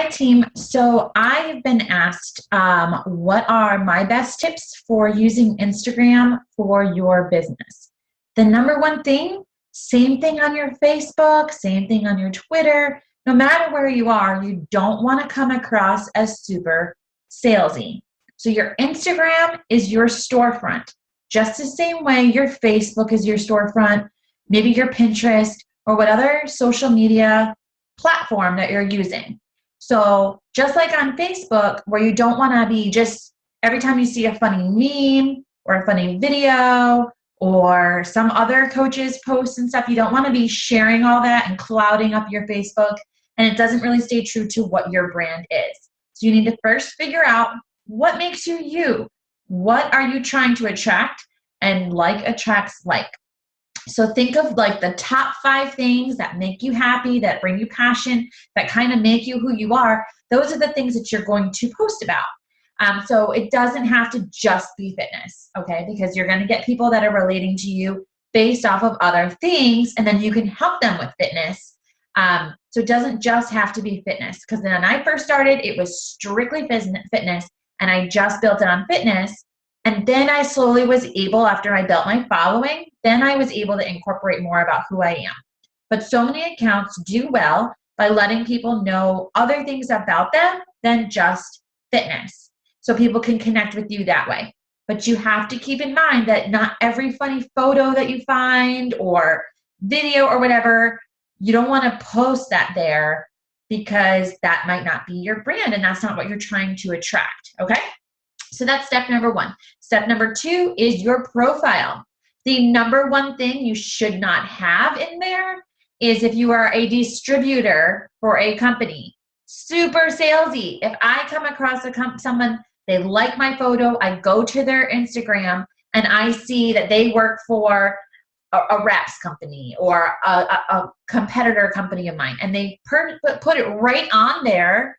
Hi, team. So I have been asked what are my best tips for using Instagram for your business. The number one thing, same thing on your Facebook, same thing on your Twitter. No matter where you are, you don't want to come across as super salesy. So your Instagram is your storefront, just the same way your Facebook is your storefront, maybe your Pinterest or what other social media platform that you're using. So just like on Facebook, where you don't want to be just every time you see a funny meme or a funny video or some other coach's posts and stuff, you don't want to be sharing all that and clouding up your Facebook, and it doesn't really stay true to what your brand is. So you need to first figure out what makes you you. What are you trying to attract? And like attracts like. So think of like the top 5 things that make you happy, that bring you passion, that kind of make you who you are. Those are the things that you're going to post about. So it doesn't have to just be fitness, okay? Because you're going to get people that are relating to you based off of other things, and then you can help them with fitness. So it doesn't just have to be fitness. Because when I first started, it was strictly fitness, and I just built it on fitness. And then I slowly was able, after I built my following, then I was able to incorporate more about who I am. But so many accounts do well by letting people know other things about them than just fitness. So people can connect with you that way. But you have to keep in mind that not every funny photo that you find or video or whatever, you don't want to post that there because that might not be your brand and that's not what you're trying to attract, okay? So that's step number 1. Step number 2 is your profile. The number one thing you should not have in there is if you are a distributor for a company. Super salesy. If I come across someone, they like my photo, I go to their Instagram and I see that they work for a wraps company or a competitor company of mine, and they put it right on there,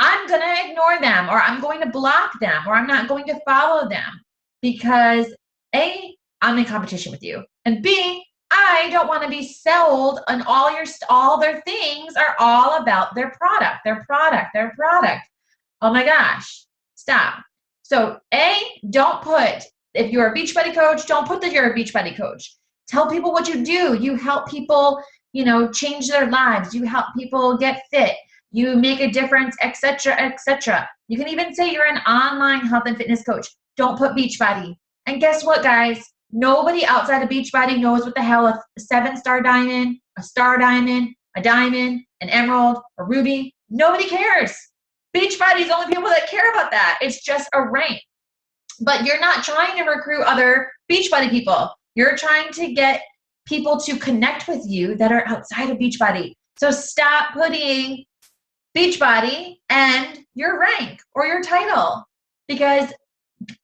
I'm going to ignore them, or I'm going to block them, or I'm not going to follow them because A, I'm in competition with you, and B, I don't want to be sold on all their things are all about their product. Oh my gosh, stop. So A, don't put, if you're a Beachbody coach, don't put that you're a Beachbody coach. Tell people what you do. You help people, change their lives. You help people get fit. You make a difference, etc., etc. You can even say you're an online health and fitness coach. Don't put Beachbody. And guess what, guys? Nobody outside of Beachbody knows what the hell a 7-star diamond, a star diamond, a diamond, an emerald, a ruby. Nobody cares. Beachbody is the only people that care about that. It's just a rank. But you're not trying to recruit other Beachbody people. You're trying to get people to connect with you that are outside of Beachbody. So stop putting Beachbody and your rank or your title, because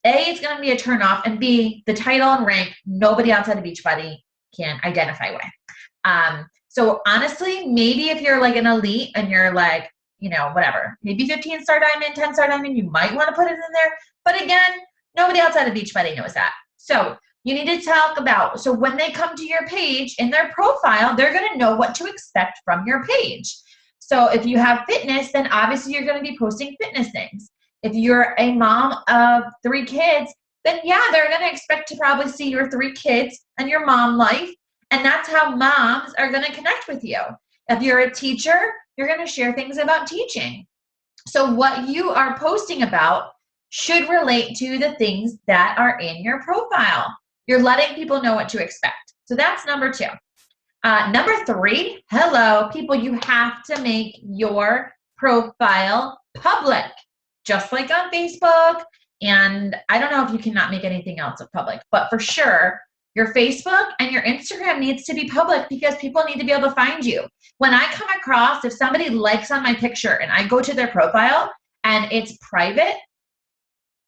A, it's going to be a turnoff, and B, the title and rank, nobody outside of Beachbody can identify with. So honestly, maybe if you're like an elite and you're like, whatever, maybe 15-star diamond, 10-star diamond, you might want to put it in there. But again, nobody outside of Beachbody knows that. So you need to talk about, so when they come to your page in their profile, they're going to know what to expect from your page. So if you have fitness, then obviously you're going to be posting fitness things. If you're a mom of 3 kids, then yeah, they're going to expect to probably see your 3 kids and your mom life. And that's how moms are going to connect with you. If you're a teacher, you're going to share things about teaching. So what you are posting about should relate to the things that are in your profile. You're letting people know what to expect. So that's number 2. Number 3, hello, people, you have to make your profile public, just like on Facebook. And I don't know if you cannot make anything else public, but for sure, your Facebook and your Instagram needs to be public because people need to be able to find you. When I come across, if somebody likes on my picture and I go to their profile and it's private,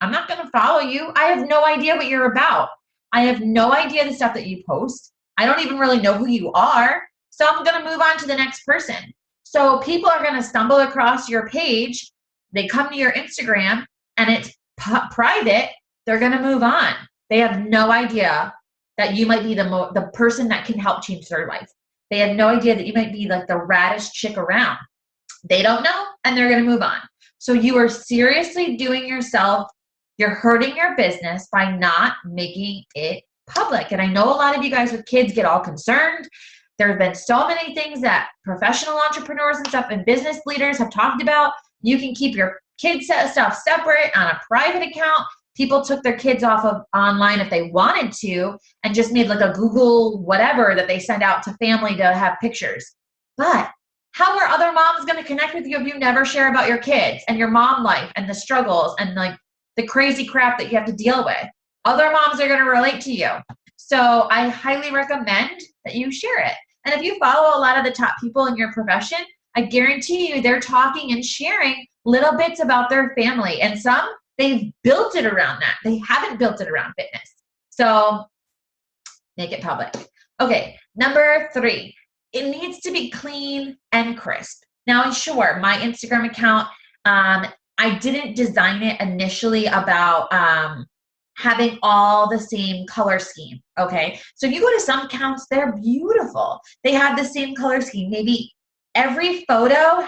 I'm not going to follow you. I have no idea what you're about. I have no idea the stuff that you post. I don't even really know who you are. So I'm going to move on to the next person. So people are going to stumble across your page. They come to your Instagram and it's private. They're going to move on. They have no idea that you might be the person that can help change their life. They have no idea that you might be like the raddest chick around. They don't know, and they're going to move on. So you are seriously you're hurting your business by not making it public. And I know a lot of you guys with kids get all concerned. There have been so many things that professional entrepreneurs and stuff and business leaders have talked about. You can keep your kids stuff separate on a private account. People took their kids off of online if they wanted to and just made like a Google whatever that they send out to family to have pictures. But how are other moms going to connect with you if you never share about your kids and your mom life and the struggles and like the crazy crap that you have to deal with? Other moms are going to relate to you. So I highly recommend that you share it. And if you follow a lot of the top people in your profession, I guarantee you they're talking and sharing little bits about their family. And some, they've built it around that. They haven't built it around fitness. So make it public. Okay, number 3. It needs to be clean and crisp. Now, sure, my Instagram account, I didn't design it initially about having all the same color scheme, okay? So if you go to some accounts, they're beautiful. They have the same color scheme. Maybe every photo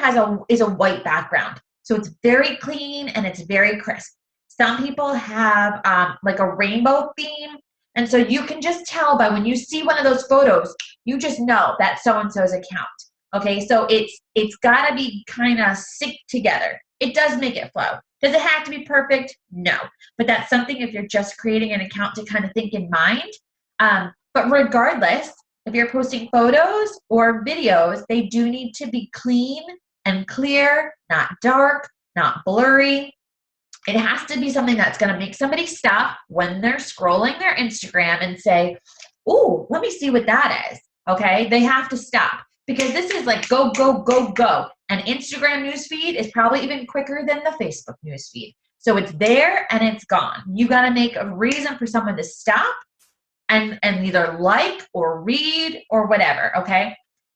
is a white background. So it's very clean and it's very crisp. Some people have like a rainbow theme. And so you can just tell by when you see one of those photos, you just know that's so-and-so's account. Okay, so it's got to be kind of synced together. It does make it flow. Does it have to be perfect? No. But that's something if you're just creating an account to kind of think in mind. But regardless, if you're posting photos or videos, they do need to be clean and clear, not dark, not blurry. It has to be something that's going to make somebody stop when they're scrolling their Instagram and say, "Ooh, let me see what that is." Okay? They have to stop because this is like go, go, go, go. And Instagram newsfeed is probably even quicker than the Facebook newsfeed. So it's there and it's gone. You got to make a reason for someone to stop and either like or read or whatever, okay?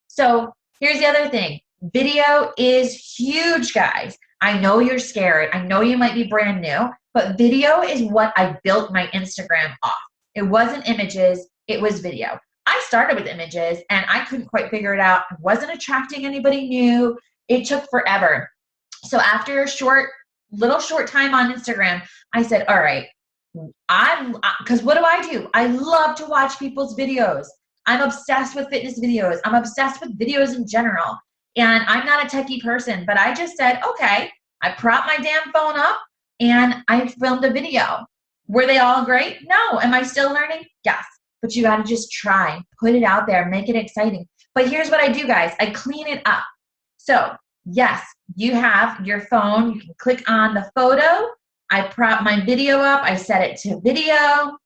So here's the other thing. Video is huge, guys. I know you're scared. I know you might be brand new, but video is what I built my Instagram off. It wasn't images, it was video. I started with images and I couldn't quite figure it out. I wasn't attracting anybody new. It took forever. So after a short time on Instagram, I said, all right, because what do? I love to watch people's videos. I'm obsessed with fitness videos. I'm obsessed with videos in general. And I'm not a techie person, but I just said, okay, I propped my damn phone up and I filmed a video. Were they all great? No. Am I still learning? Yes. But you got to just try, put it out there, make it exciting. But here's what I do, guys. I clean it up. So yes, you have your phone. You can click on the photo. I prop my video up. I set it to video.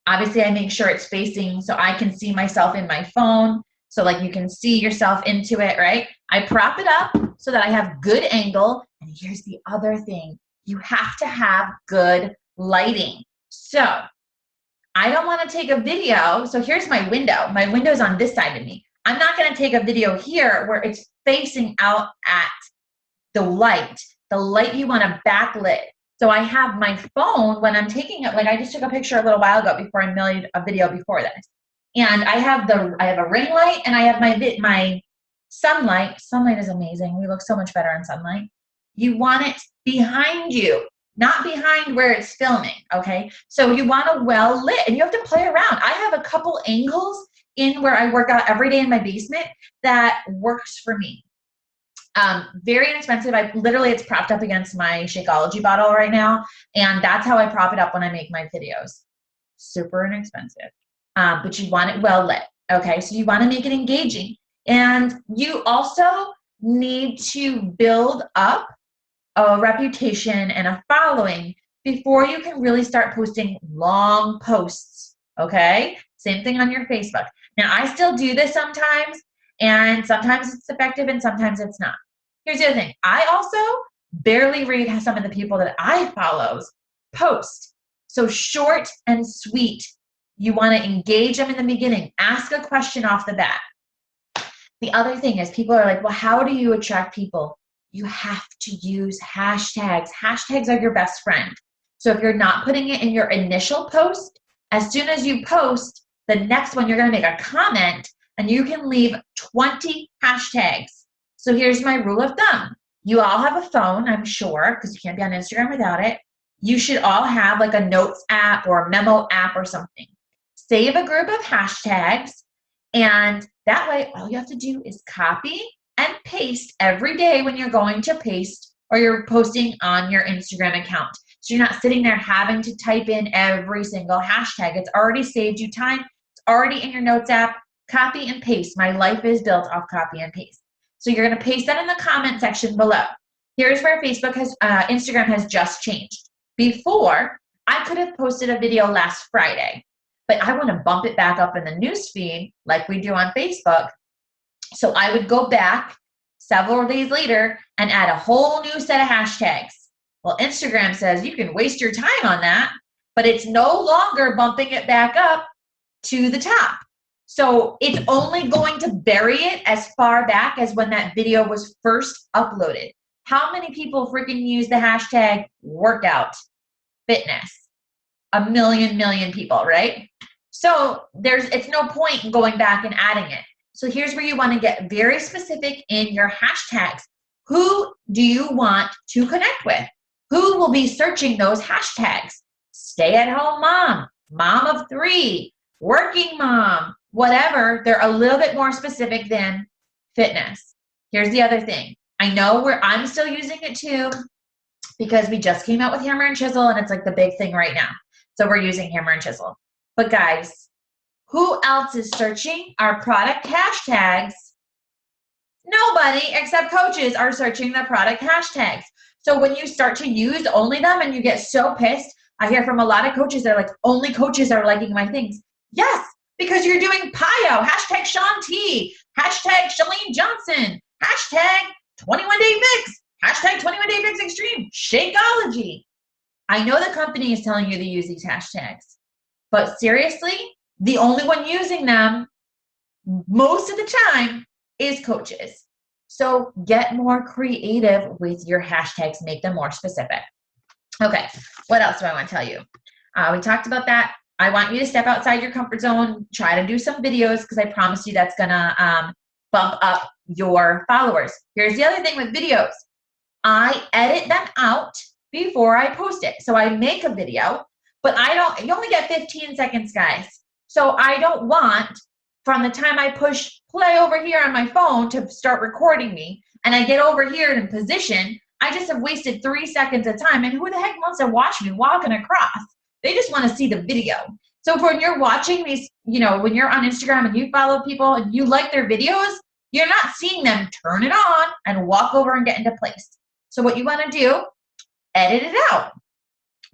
Obviously, I make sure it's facing so I can see myself in my phone. So like you can see yourself into it, right? I prop it up so that I have good angle. And here's the other thing. You have to have good lighting. So I don't want to take a video. So here's my window. My window's on this side of me. I'm not going to take a video here where it's facing out at the light. The light you want to backlit. So I have my phone when I'm taking it, like I just took a picture a little while ago before I made a video before this. And I have a ring light and I have my sunlight. Sunlight is amazing. We look so much better in sunlight. You want it behind you, not behind where it's filming, okay? So you want a well lit and you have to play around. I have a couple angles in where I work out every day in my basement that works for me. Very inexpensive. It's propped up against my Shakeology bottle right now. And that's how I prop it up when I make my videos. Super inexpensive. But you want it well lit. Okay. So you want to make it engaging. And you also need to build up a reputation and a following before you can really start posting long posts. Okay. Same thing on your Facebook. Now I still do this sometimes, and sometimes it's effective and sometimes it's not. Here's the other thing. I also barely read some of the people that I follows post. So short and sweet. You want to engage them in the beginning. Ask a question off the bat. The other thing is people are like, well, how do you attract people? You have to use hashtags. Hashtags are your best friend. So if you're not putting it in your initial post, as soon as you post, the next one you're going to make a comment and you can leave 20 hashtags. So here's my rule of thumb. You all have a phone, I'm sure, because you can't be on Instagram without it. You should all have like a notes app or a memo app or something. Save a group of hashtags, and that way all you have to do is copy and paste every day when you're going to paste or you're posting on your Instagram account. So you're not sitting there having to type in every single hashtag. It's already saved you time. It's already in your notes app. Copy and paste. My life is built off copy and paste. So you're going to paste that in the comment section below. Here's where Instagram has just changed. Before, I could have posted a video last Friday, but I want to bump it back up in the news feed like we do on Facebook. So I would go back several days later and add a whole new set of hashtags. Well, Instagram says you can waste your time on that, but it's no longer bumping it back up to the top. So it's only going to bury it as far back as when that video was first uploaded. How many people freaking use the hashtag workout fitness? A million people, right? So it's no point in going back and adding it. So here's where you want to get very specific in your hashtags. Who do you want to connect with? Who will be searching those hashtags? Stay-at-home mom, mom of 3, working mom, whatever. They're a little bit more specific than fitness. Here's the other thing. I know I'm still using it too because we just came out with Hammer and Chisel and it's like the big thing right now. So we're using Hammer and Chisel. But guys, who else is searching our product hashtags? Nobody except coaches are searching the product hashtags. So when you start to use only them and you get so pissed, I hear from a lot of coaches, they're like, only coaches are liking my things. Yes, because you're doing PIO, hashtag Shaun T, hashtag Chalene Johnson, hashtag 21 Day Fix, hashtag 21 Day Fix Extreme, Shakeology. I know the company is telling you to use these hashtags, but seriously, the only one using them most of the time is coaches. So get more creative with your hashtags, make them more specific. Okay, what else do I want to tell you? We talked about that. I want you to step outside your comfort zone, try to do some videos because I promise you that's going to bump up your followers. Here's the other thing with videos. I edit them out before I post it. So I make a video, but you only get 15 seconds, guys. So I don't want, from the time I push play over here on my phone to start recording me, and I get over here in position, I just have wasted 3 seconds of time. And who the heck wants to watch me walking across? They just want to see the video. So when you're watching these, when you're on Instagram and you follow people and you like their videos, you're not seeing them turn it on and walk over and get into place. So what you want to do, edit it out.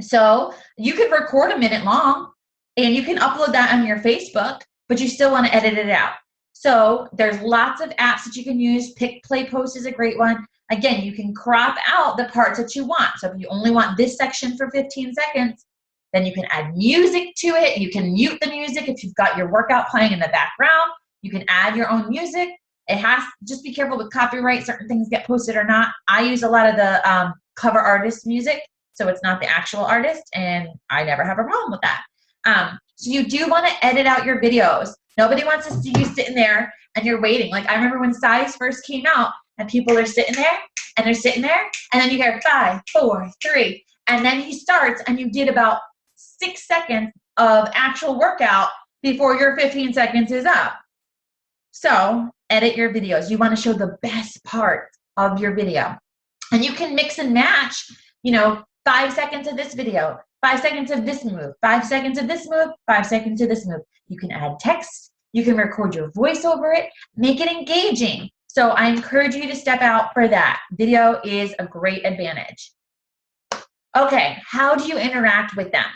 So you could record a minute long and you can upload that on your Facebook, but you still want to edit it out. So there's lots of apps that you can use. Pick Play Post is a great one. Again, you can crop out the parts that you want. So if you only want this section for 15 seconds, then you can add music to it. You can mute the music if you've got your workout playing in the background. You can add your own music. Just be careful with copyright. Certain things get posted or not. I use a lot of the cover artist music, so it's not the actual artist, and I never have a problem with that. So you do want to edit out your videos. Nobody wants to see you sitting there and you're waiting. Like I remember when Size first came out and people are sitting there and they're sitting there and then you hear 5, 4, 3, and then he starts and you did about 6 seconds of actual workout before your 15 seconds is up. So edit your videos. You want to show the best part of your video. And you can mix and match, 5 seconds of this video, 5 seconds of this move, 5 seconds of this move, 5 seconds of this move. You can add text. You can record your voice over it. Make it engaging. So I encourage you to step out for that. Video is a great advantage. Okay, how do you interact with them?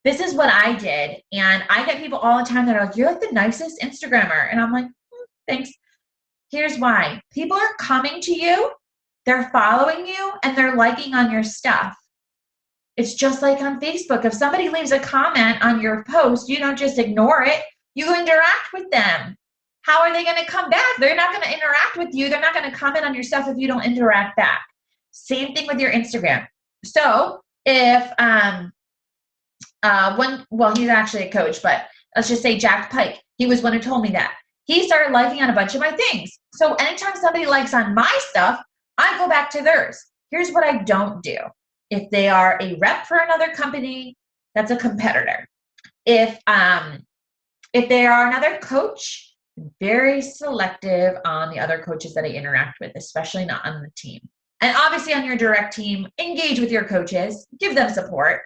This is what I did. And I get people all the time that are like, you're like the nicest Instagrammer. And I'm like, thanks. Here's why. People are coming to you, they're following you, and they're liking on your stuff. It's just like on Facebook. If somebody leaves a comment on your post, you don't just ignore it. You interact with them. How are they going to come back? They're not going to interact with you. They're not going to comment on your stuff if you don't interact back. Same thing with your Instagram. So if, he's actually a coach, but let's just say Jack Pike. He was one who told me that. he started liking on a bunch of my things. So anytime somebody likes on my stuff, I go back to theirs. Here's what I don't do. If they are a rep for another company, that's a competitor. If they are another coach, very selective on the other coaches that I interact with, especially not on the team. And obviously on your direct team, engage with your coaches, give them support.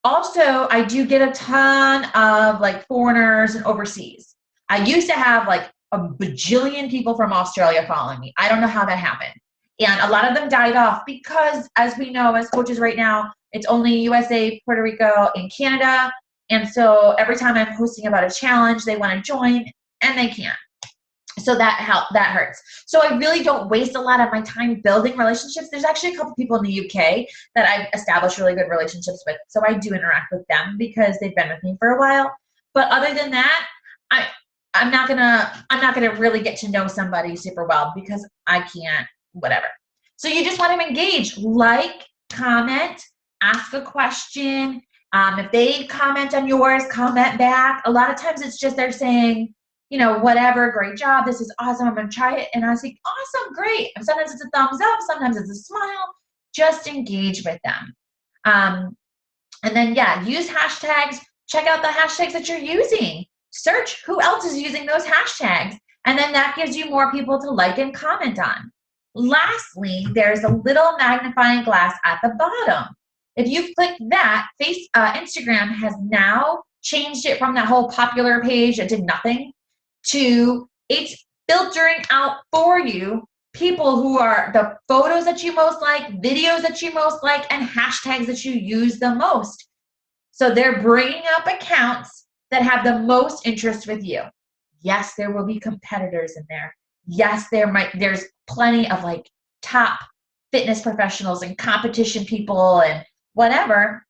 Also, I do get a ton of like foreigners and overseas. I used to have like a bajillion people from Australia following me. I don't know how that happened. And a lot of them died off because, as we know, as coaches right now, it's only USA, Puerto Rico, and Canada. And so every time I'm posting about a challenge, they want to join and they can't. So that hurts. So I really don't waste a lot of my time building relationships. There's actually a couple people in the UK that I've established really good relationships with. So I do interact with them because they've been with me for a while. But other than that, I'm not gonna really get to know somebody super well because I can't, whatever. So you just want to engage, like, comment, ask a question. If they comment on yours, comment back. A lot of times it's just they're saying, you know, whatever, great job, this is awesome, I'm going to try it. And I say, awesome, great. And sometimes it's a thumbs up, sometimes it's a smile. Just engage with them. And then, yeah, use hashtags. Check out the hashtags that you're using. Search who else is using those hashtags. And then that gives you more people to like and comment on. Lastly, there's a little magnifying glass at the bottom. If you click that, Instagram has now changed it from that whole popular page that did nothing to it's filtering out for you people who are the photos that you most like, videos that you most like, and hashtags that you use the most. So they're bringing up accounts that have the most interest with you. Yes, there will be competitors in there. Yes, there's plenty of like top fitness professionals and competition people and whatever,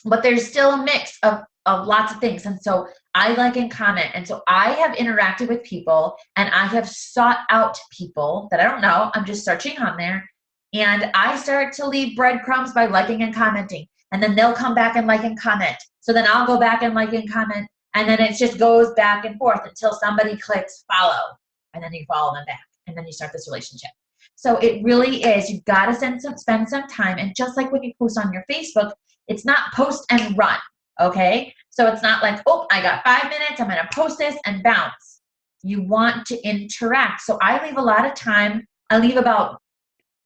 but there's still a mix of lots of things. And so I like and comment. And so I have interacted with people and I have sought out people that I don't know. I'm just searching on there. And I start to leave breadcrumbs by liking and commenting. And then they'll come back and like and comment. So then I'll go back and like and comment. And then it just goes back and forth until somebody clicks follow. And then you follow them back. And then you start this relationship. So it really is. You've got to spend some time. And just like when you post on your Facebook, it's not post and run. Okay, so it's not like, oh, I got 5 minutes, I'm going to post this and bounce. You want to interact. So I leave a lot of time. I leave about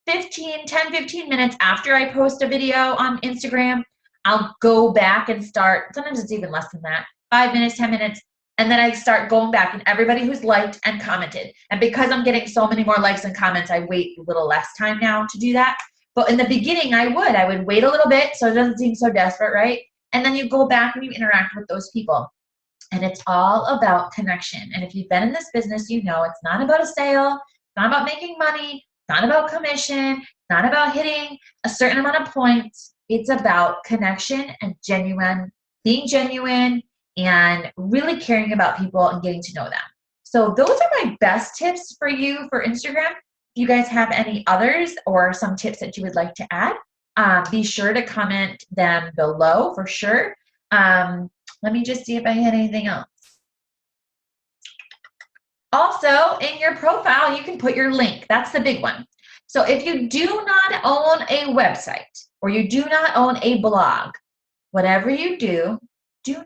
10, 15 minutes after I post a video on Instagram. I'll go back and start. Sometimes it's even less than that. 5 minutes, 10 minutes. And then I start going back and everybody who's liked and commented. And because I'm getting so many more likes and comments, I wait a little less time now to do that. But in the beginning, I would wait a little bit so it doesn't seem so desperate, right? And then you go back and you interact with those people. And it's all about connection. And if you've been in this business, you know it's not about a sale. It's not about making money. It's not about commission. It's not about hitting a certain amount of points. It's about connection and being genuine and really caring about people and getting to know them. So those are my best tips for you for Instagram. If you guys have any others or some tips that you would like to add, be sure to comment them below for sure. Let me just see if I had anything else. Also, in your profile, you can put your link. That's the big one. So if you do not own a website or you do not own a blog, whatever you do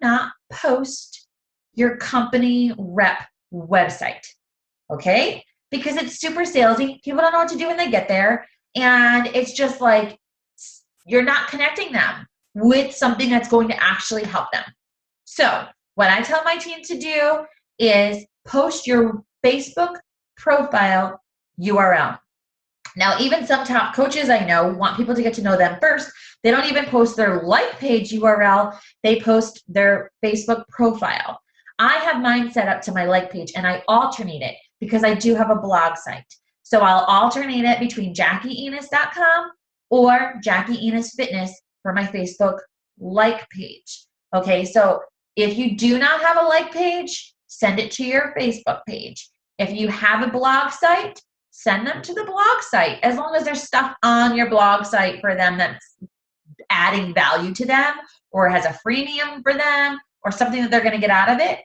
not post your company rep website, okay? Because it's super salesy. People don't know what to do when they get there. And it's just like, you're not connecting them with something that's going to actually help them. So what I tell my team to do is post your Facebook profile URL. Now, even some top coaches I know want people to get to know them first. They don't even post their like page URL. They post their Facebook profile. I have mine set up to my like page and I alternate it because I do have a blog site. So I'll alternate it between JackieEnos.com or Jackie Enos Fitness for my Facebook like page. Okay, so if you do not have a like page, send it to your Facebook page. If you have a blog site, send them to the blog site. As long as there's stuff on your blog site for them that's adding value to them or has a freemium for them or something that they're going to get out of it,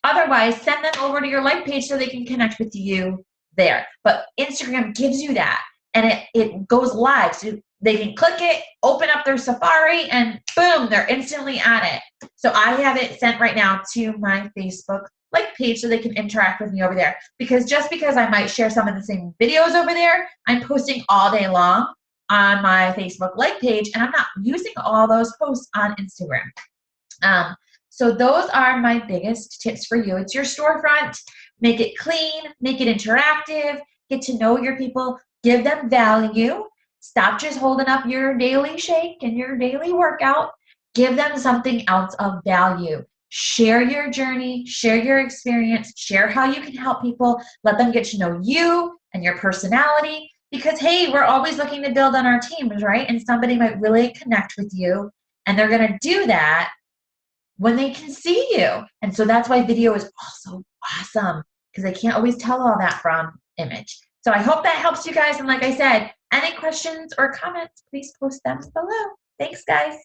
Otherwise, send them over to your like page so they can connect with you there. But Instagram gives you that, and it goes live. So they can click it, open up their Safari, and boom, they're instantly at it. So I have it sent right now to my Facebook like page so they can interact with me over there. Because just because I might share some of the same videos over there, I'm posting all day long on my Facebook like page, and I'm not using all those posts on Instagram. So those are my biggest tips for you. It's your storefront. Make it clean, make it interactive, get to know your people, give them value. Stop just holding up your daily shake and your daily workout. Give them something else of value. Share your journey, share your experience, share how you can help people. Let them get to know you and your personality. Because, hey, we're always looking to build on our teams, right? And somebody might really connect with you, and they're going to do that when they can see you. And so that's why video is also awesome, because they can't always tell all that from image. So I hope that helps you guys. And like I said, any questions or comments, please post them below. Thanks, guys.